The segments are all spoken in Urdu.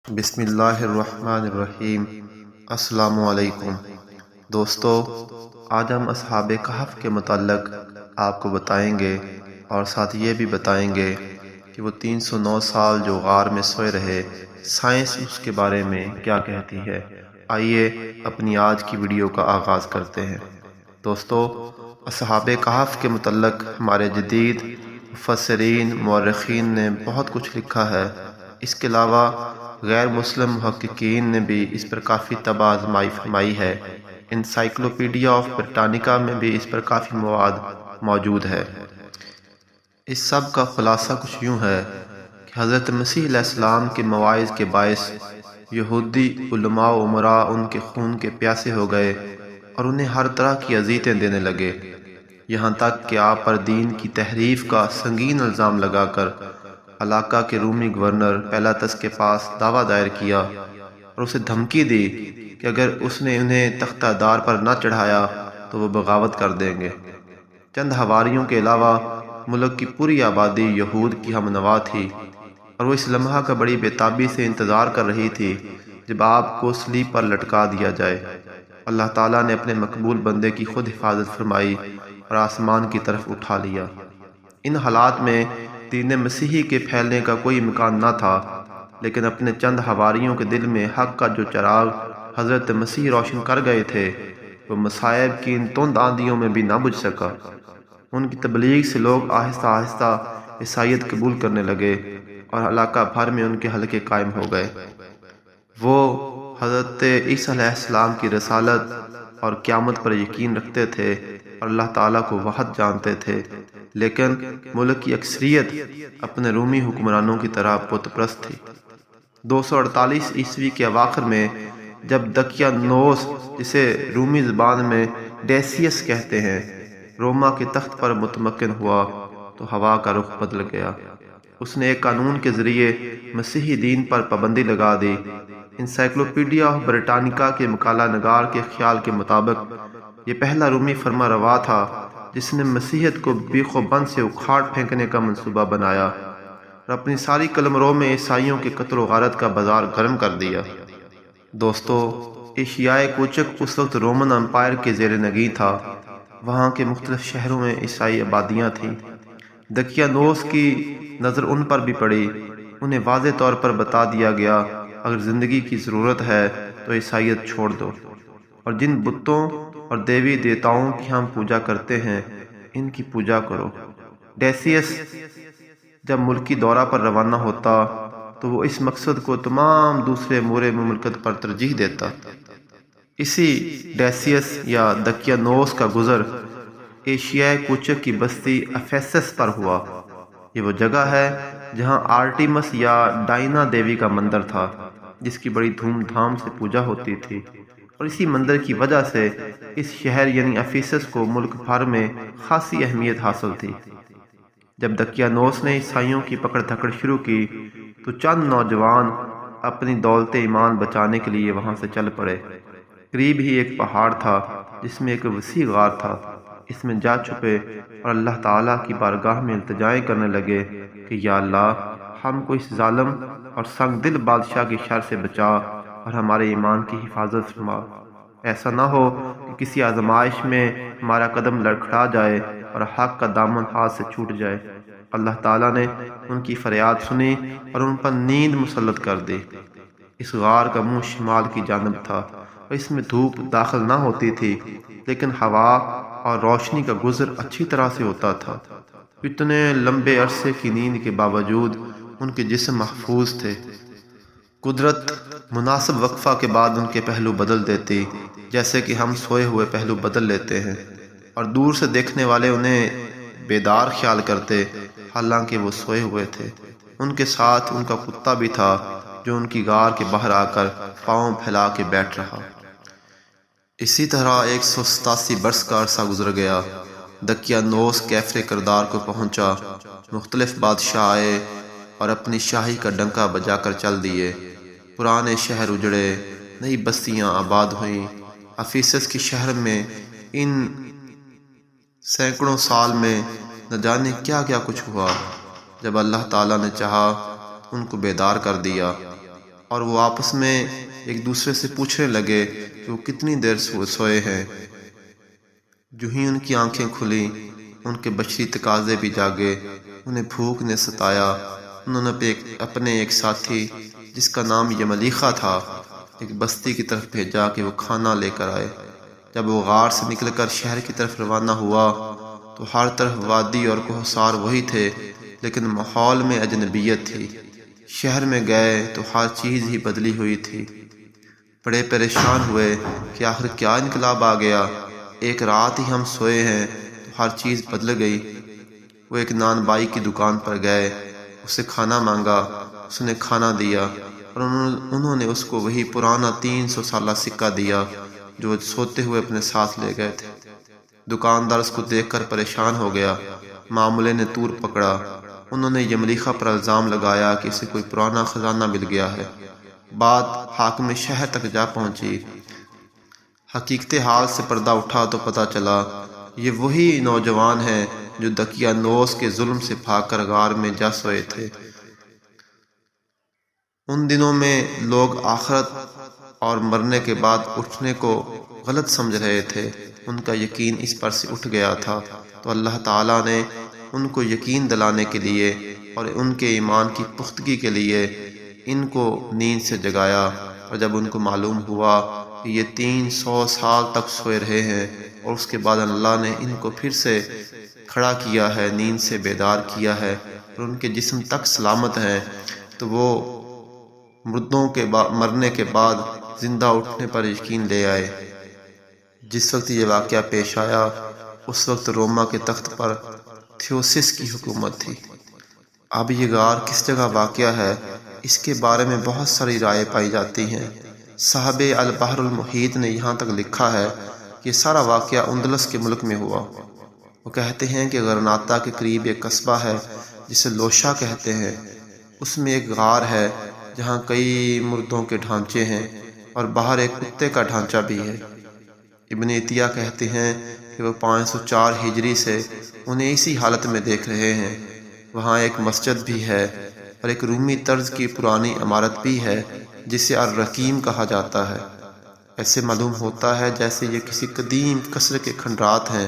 بسم اللہ الرحمن الرحیم۔ السلام علیکم دوستو، آج ہم اصحاب کہف کے متعلق آپ کو بتائیں گے اور ساتھ یہ بھی بتائیں گے کہ وہ 309 سال جو غار میں سوئے رہے، سائنس اس کے بارے میں کیا کہتی ہے۔ آئیے اپنی آج کی ویڈیو کا آغاز کرتے ہیں۔ دوستو، اصحاب کہف کے متعلق ہمارے جدید مفسرین مورخین نے بہت کچھ لکھا ہے۔ اس کے علاوہ غیر مسلم محققین نے بھی اس پر کافی طبع آزمائی فرمائی ہے۔ انسائکلوپیڈیا آف برٹانیکا میں بھی اس پر کافی مواد موجود ہے۔ اس سب کا خلاصہ کچھ یوں ہے کہ حضرت مسیح علیہ السلام کے مواعظ کے باعث یہودی علماء و امراء ان کے خون کے پیاسے ہو گئے اور انہیں ہر طرح کی اذیتیں دینے لگے، یہاں تک کہ آپ پر دین کی تحریف کا سنگین الزام لگا کر علاقہ کے رومی گورنر پیلاطس کے پاس دعویٰ دائر کیا اور اسے دھمکی دی کہ اگر اس نے انہیں تختہ دار پر نہ چڑھایا تو وہ بغاوت کر دیں گے۔ چند حواریوں کے علاوہ ملک کی پوری آبادی یہود کی ہم نوا تھی اور وہ اس لمحہ کا بڑی بے تابی سے انتظار کر رہی تھی جب آپ کو صلیب پر لٹکا دیا جائے۔ اللہ تعالیٰ نے اپنے مقبول بندے کی خود حفاظت فرمائی اور آسمان کی طرف اٹھا لیا۔ ان حالات میں دین مسیحی کے پھیلنے کا کوئی امکان نہ تھا، لیکن اپنے چند حواریوں کے دل میں حق کا جو چراغ حضرت مسیح روشن کر گئے تھے وہ مصائب کی ان تند آندھیوں میں بھی نہ بجھ سکا۔ ان کی تبلیغ سے لوگ آہستہ آہستہ عیسائیت قبول کرنے لگے اور علاقہ بھر میں ان کے حلقے قائم ہو گئے۔ وہ حضرت عیسیٰ علیہ السلام کی رسالت اور قیامت پر یقین رکھتے تھے اور اللہ تعالیٰ کو واحد جانتے تھے، لیکن ملک کی اکثریت اپنے رومی حکمرانوں کی طرح بت پرست تھی۔ 248 عیسوی کے اواخر میں جب دقیانوس، جسے رومی زبان میں ڈیسیس کہتے ہیں، روما کے تخت پر متمکن ہوا تو ہوا کا رخ بدل گیا۔ اس نے ایک قانون کے ذریعے مسیحی دین پر پابندی لگا دی۔ انسائکلوپیڈیا آف برٹانیکا کے مقالہ نگار کے خیال کے مطابق یہ پہلا رومی فرما روا تھا جس نے مسیحیت کو بیخ و بند سے اکھاڑ پھینکنے کا منصوبہ بنایا اور اپنی ساری قلمرو میں عیسائیوں کے قتل و غارت کا بازار گرم کر دیا۔ دوستو، ایشیائے کوچک اس وقت رومن امپائر کے زیر نگیں تھا۔ وہاں کے مختلف شہروں میں عیسائی آبادیاں تھیں۔ دقیانوس کی نظر ان پر بھی پڑی۔ انہیں واضح طور پر بتا دیا گیا اگر زندگی کی ضرورت ہے تو عیسائیت چھوڑ دو اور جن بتوں اور دیوی دیوتاؤں کی ہم پوجا کرتے ہیں ان کی پوجا کرو۔ ڈیسیس جب ملکی دورہ پر روانہ ہوتا تو وہ اس مقصد کو تمام دوسرے امور مملکت پر ترجیح دیتا۔ اسی ڈیسیس یا دقیانوس کا گزر ایشیائے کوچک کی بستی افیسس پر ہوا۔ یہ وہ جگہ ہے جہاں آرٹیمس یا ڈائنا دیوی کا مندر تھا جس کی بڑی دھوم دھام سے پوجا ہوتی تھی، اور اسی مندر کی وجہ سے اس شہر یعنی افیسس کو ملک بھر میں خاصی اہمیت حاصل تھی۔ جب دقیانوس نے عیسائیوں کی پکڑ دھکڑ شروع کی تو چند نوجوان اپنی دولت ایمان بچانے کے لیے وہاں سے چل پڑے۔ قریب ہی ایک پہاڑ تھا جس میں ایک وسیع غار تھا۔ اس میں جا چھپے اور اللہ تعالیٰ کی بارگاہ میں التجائیں کرنے لگے کہ یا اللہ، ہم کو اس ظالم اور سنگ دل بادشاہ کی شر سے بچا اور ہمارے ایمان کی حفاظت فرما۔ ایسا نہ ہو کہ کسی آزمائش میں ہمارا قدم لڑکھڑا جائے اور حق کا دامن ہاتھ سے چھوٹ جائے۔ اللہ تعالیٰ نے ان کی فریاد سنی اور ان پر نیند مسلط کر دی۔ اس غار کا منہ شمال کی جانب تھا اور اس میں دھوپ داخل نہ ہوتی تھی، لیکن ہوا اور روشنی کا گزر اچھی طرح سے ہوتا تھا۔ اتنے لمبے عرصے کی نیند کے باوجود ان کے جسم محفوظ تھے۔ قدرت مناسب وقفہ کے بعد ان کے پہلو بدل دیتی، جیسے کہ ہم سوئے ہوئے پہلو بدل لیتے ہیں، اور دور سے دیکھنے والے انہیں بیدار خیال کرتے حالانکہ وہ سوئے ہوئے تھے۔ ان کے ساتھ ان کا کتا بھی تھا جو ان کی غار کے باہر آ کر پاؤں پھیلا کے بیٹھ رہا۔ اسی طرح 187 برس کا عرصہ گزر گیا۔ دقیانوس کیفر کردار کو پہنچا۔ مختلف بادشاہ آئے اور اپنی شاہی کا ڈنکا بجا کر چل دیے۔ پرانے شہر اجڑے، نئی بستیاں آباد ہوئیں۔ افیسس کے شہر میں ان سینکڑوں سال میں نہ جانے کیا کیا کچھ ہوا۔ جب اللہ تعالیٰ نے چاہا ان کو بیدار کر دیا۔ اور وہ آپس میں ایک دوسرے سے پوچھنے لگے کہ وہ کتنی دیر سوئے ہیں۔ جو ہی ان کی آنکھیں کھلیں، ان کے بشری تقاضے بھی جاگے، انہیں بھوک نے ستایا۔ انہوں نے اپنے ایک ساتھی جس کا نام یملیخا تھا ایک بستی کی طرف بھیجا کہ وہ کھانا لے کر آئے۔ جب وہ غار سے نکل کر شہر کی طرف روانہ ہوا تو ہر طرف وادی اور کوہسار وہی تھے، لیکن ماحول میں اجنبیت تھی۔ شہر میں گئے تو ہر چیز ہی بدلی ہوئی تھی۔ بڑے پریشان ہوئے کہ آخر کیا انقلاب آ گیا، ایک رات ہی ہم سوئے ہیں تو ہر چیز بدل گئی۔ وہ ایک نان بائی کی دکان پر گئے، اسے کھانا مانگا، اس نے کھانا دیا اور انہوں نے اس کو وہی پرانا 300 سالہ سکہ دیا جو سوتے ہوئے اپنے ساتھ لے گئے تھے۔ دکاندار اس کو دیکھ کر پریشان ہو گیا۔ معاملے نے طور پکڑا۔ انہوں نے یملیخا پر الزام لگایا کہ اسے کوئی پرانا خزانہ مل گیا ہے۔ بات حاکم شہر تک جا پہنچی۔ حقیقت حال سے پردہ اٹھا تو پتہ چلا یہ وہی نوجوان ہیں جو دقیانوس کے ظلم سے بھاگ کر غار میں جا سوئے تھے۔ ان دنوں میں لوگ آخرت اور مرنے کے بعد اٹھنے کو غلط سمجھ رہے تھے۔ ان کا یقین اس پر سے اٹھ گیا تھا، تو اللہ تعالیٰ نے ان کو یقین دلانے کے لیے اور ان کے ایمان کی پختگی کے لیے ان کو نیند سے جگایا۔ اور جب ان کو معلوم ہوا کہ یہ 300 سال تک سوئے رہے ہیں اور اس کے بعد اللہ نے ان کو پھر سے کھڑا کیا ہے، نیند سے بیدار کیا ہے اور ان کے جسم تک سلامت ہیں، تو وہ مردوں کے مرنے کے بعد زندہ اٹھنے پر یقین لے آئے۔ جس وقت یہ واقعہ پیش آیا اس وقت روما کے تخت پر تھیوسس کی حکومت تھی۔ اب یہ غار کس جگہ واقع ہے اس کے بارے میں بہت ساری رائے پائی جاتی ہیں۔ صاحب البحر المحیط نے یہاں تک لکھا ہے کہ سارا واقعہ اندلس کے ملک میں ہوا۔ وہ کہتے ہیں کہ غرناطہ کے قریب ایک قصبہ ہے جسے لوشا کہتے ہیں، اس میں ایک غار ہے جہاں کئی مردوں کے ڈھانچے ہیں اور باہر ایک کتے کا ڈھانچہ بھی ہے۔ ابن عطیہ کہتے ہیں کہ وہ 504 ہجری سے انہیں اسی حالت میں دیکھ رہے ہیں۔ وہاں ایک مسجد بھی ہے اور ایک رومی طرز کی پرانی عمارت بھی ہے جسے الرقیم کہا جاتا ہے۔ ایسے معلوم ہوتا ہے جیسے یہ کسی قدیم قصر کے کھنڈرات ہیں،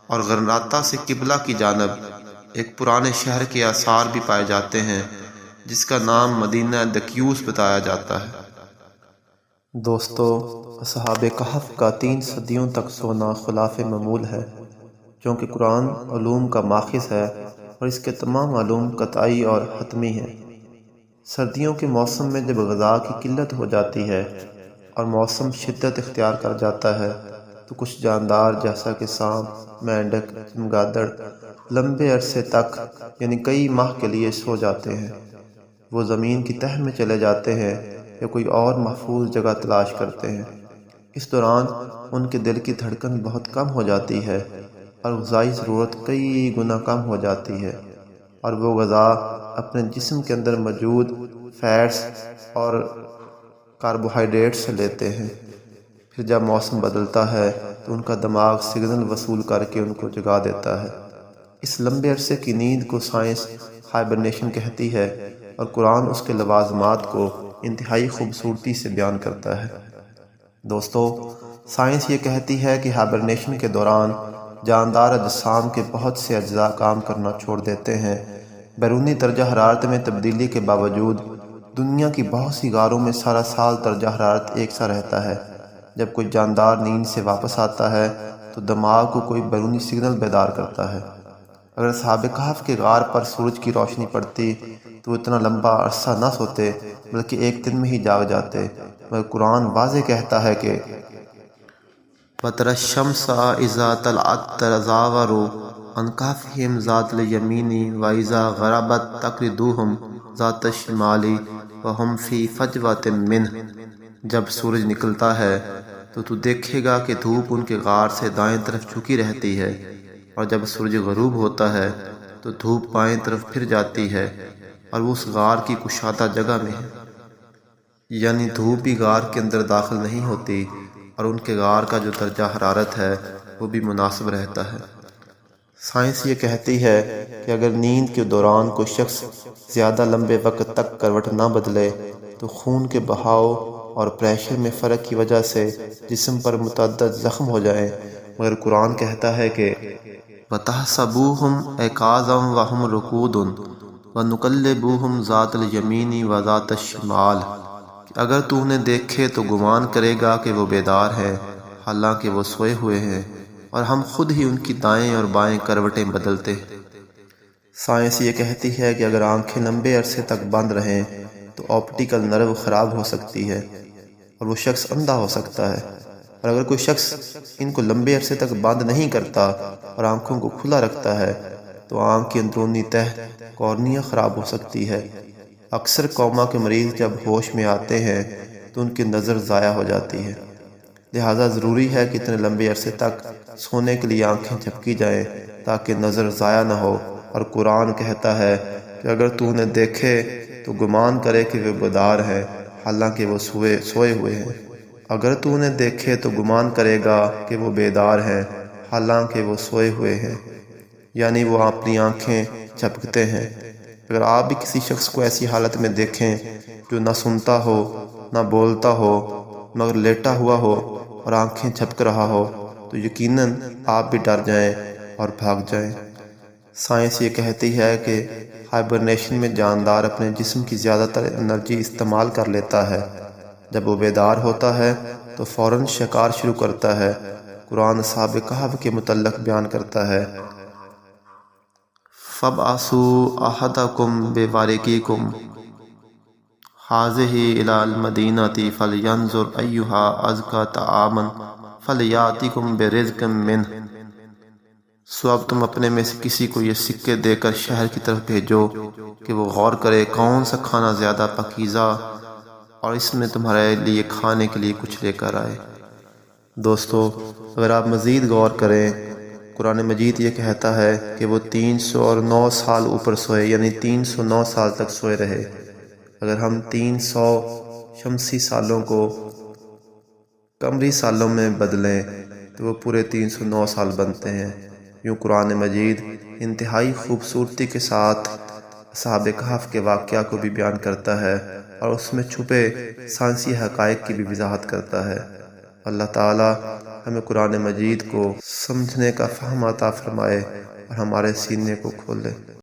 اور غرناطہ سے قبلہ کی جانب ایک پرانے شہر کے آثار بھی پائے جاتے ہیں جس کا نام مدینہ دکیوس بتایا جاتا ہے۔ دوستو، اصحاب کہف کا 3 صدیوں تک سونا خلاف معمول ہے، چونکہ قرآن علوم کا ماخذ ہے اور اس کے تمام علوم قطعی اور حتمی ہیں۔ سردیوں کے موسم میں جب غذا کی قلت ہو جاتی ہے اور موسم شدت اختیار کر جاتا ہے تو کچھ جاندار جیسا کہ سانپ، مینڈک، چمگادڑ لمبے عرصے تک یعنی کئی ماہ کے لیے سو جاتے ہیں۔ وہ زمین کی تہہ میں چلے جاتے ہیں یا کوئی اور محفوظ جگہ تلاش کرتے ہیں۔ اس دوران ان کے دل کی دھڑکن بہت کم ہو جاتی ہے اور غذائی ضرورت کئی گنا کم ہو جاتی ہے، اور وہ غذا اپنے جسم کے اندر موجود فیٹس اور کاربوہائیڈریٹ سے لیتے ہیں۔ پھر جب موسم بدلتا ہے تو ان کا دماغ سگنل وصول کر کے ان کو جگا دیتا ہے۔ اس لمبے عرصے کی نیند کو سائنس ہائبرنیشن کہتی ہے، اور قرآن اس کے لوازمات کو انتہائی خوبصورتی سے بیان کرتا ہے۔ دوستو، سائنس یہ کہتی ہے کہ ہائبرنیشن کے دوران جاندار اجسام کے بہت سے اجزاء کام کرنا چھوڑ دیتے ہیں۔ بیرونی درجہ حرارت میں تبدیلی کے باوجود دنیا کی بہت سی غاروں میں سارا سال درجہ حرارت ایک سا رہتا ہے۔ جب کوئی جاندار نیند سے واپس آتا ہے تو دماغ کو کوئی بیرونی سگنل بیدار کرتا ہے۔ اگر اصحاب کہف کے غار پر سورج کی روشنی پڑتی تو وہ اتنا لمبا عرصہ نہ سوتے بلکہ ایک دن میں ہی جاگ جاتے، مگر قرآن واضح کہتا ہے کہ وَتَرَى الشَّمْسَ إِذَا طَلَعَتْ تَتَزَاوَرُ عَنْ كَهْفِهِمْ ذَاتَ الْيَمِينِ وَإِذَا غَرَبَتْ تَقْرِضُهُمْ ذَاتَ الشِّمَالِ وَهُمْ فِي فَجْوَةٍ مِّنْهُ۔ جب سورج نکلتا ہے تو دیکھے گا کہ دھوپ ان کے غار سے دائیں طرف جھکی رہتی ہے، اور جب سورج غروب ہوتا ہے تو دھوپ بائیں طرف پھر جاتی ہے اور وہ اس غار کی کشادہ جگہ میں ہے، یعنی دھوپ بھی غار کے اندر داخل نہیں ہوتی، اور ان کے غار کا جو درجہ حرارت ہے وہ بھی مناسب رہتا ہے۔ سائنس یہ کہتی ہے کہ اگر نیند کے دوران کوئی شخص زیادہ لمبے وقت تک کروٹ نہ بدلے تو خون کے بہاؤ اور پریشر میں فرق کی وجہ سے جسم پر متعدد زخم ہو جائیں، مگر قرآن کہتا ہے کہ وَتَحْسَبُوهُمْ أَيْقَاظًا وَهُمْ رُقُودٌ وَنُقَلِّبُوهُمْ ذَاتَ الْيَمِينِ وَذَاتَ الشِّمَالِ، کہ اگر تو انہیں دیکھے تو گمان کرے گا کہ وہ بیدار ہیں حالانکہ وہ سوئے ہوئے ہیں، اور ہم خود ہی ان کی دائیں اور بائیں کروٹیں بدلتے ہیں۔ سائنس یہ کہتی ہے کہ اگر آنکھیں لمبے عرصے تک بند رہیں تو آپٹیکل نرو خراب ہو سکتی ہے اور وہ شخص اندھا ہو سکتا ہے، اور اگر کوئی شخص ان کو لمبے عرصے تک بند نہیں کرتا اور آنکھوں کو کھلا رکھتا ہے تو آنکھ کی اندرونی تہہ کارنیا خراب ہو سکتی ہے۔ اکثر کوما کے مریض جب ہوش میں آتے ہیں تو ان کی نظر ضائع ہو جاتی ہے، لہٰذا ضروری ہے کہ اتنے لمبے عرصے تک سونے کے لیے آنکھیں جھپکی جائیں تاکہ نظر ضائع نہ ہو۔ اور قرآن کہتا ہے کہ اگر تو انہیں دیکھے تو گمان کرے کہ وہ بیدار ہیں حالانکہ وہ سوئے ہوئے ہیں۔ اگر تو انہیں دیکھے تو گمان کرے گا کہ وہ بیدار ہیں حالانکہ وہ سوئے ہوئے ہیں، یعنی وہ اپنی آنکھیں جھپکتے ہیں۔ اگر آپ بھی کسی شخص کو ایسی حالت میں دیکھیں جو نہ سنتا ہو نہ بولتا ہو مگر لیٹا ہوا ہو اور آنکھیں جھپک رہا ہو تو یقیناً آپ بھی ڈر جائیں اور بھاگ جائیں۔ سائنس یہ کہتی ہے کہ ہائبرنیشن میں جاندار اپنے جسم کی زیادہ تر انرجی استعمال کر لیتا ہے، جب وہ بیدار ہوتا ہے تو فوراً شکار شروع کرتا ہے۔ قرآن اصحاب کہف کے متعلق بیان کرتا ہے فَابْعَثُوا أَحَدَكُمْ بِوَارِقِكُمْ هَٰذِهِ إِلَى الْمَدِينَةِ فَلْيَنظُرْ أَيُّهَا أَزْكَىٰ طَعَامًا فَلْيَأْتِكُمْ بِرِزْقٍ مِّنْهُ، سو اب تم اپنے میں سے کسی کو یہ سکے دے کر شہر کی طرف بھیجو کہ وہ غور کرے کون سا کھانا زیادہ پاکیزہ اور اس میں تمہارے لیے کھانے کے لیے کچھ لے کر آئے۔ دوستو، اگر آپ مزید غور کریں، قرآن مجید یہ کہتا ہے کہ وہ 309 سال اوپر سوئے، یعنی 309 سال تک سوئے رہے۔ اگر ہم 300 شمسی سالوں کو قمری سالوں میں بدلیں تو وہ پورے 309 سال بنتے ہیں۔ یوں قرآن مجید انتہائی خوبصورتی کے ساتھ اصحاب کہف کے واقعہ کو بھی بیان کرتا ہے اور اس میں چھپے سائنسی حقائق کی بھی وضاحت کرتا ہے۔ اللہ تعالی ہمیں قرآن مجید کو سمجھنے کا فہم عطا فرمائے اور ہمارے سینے کو کھولے۔